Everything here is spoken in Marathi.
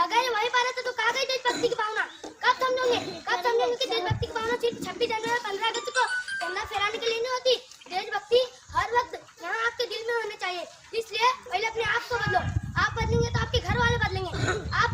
अगर वही पाना तो कहाँ गई देशभक्ति की भावना? कब समझोगे कि देशभक्ति की भावना सिर्फ 26 जनवरी और 15 अगस्त को झंडा फहराने के लिए नहीं होती। देशभक्ति हर वक्त यहाँ आपके दिल में होनी चाहिए। इसलिए पहले अपने आप को बदलो। आप बदलेंगे तो आपके घर वाले बदलेंगे। आप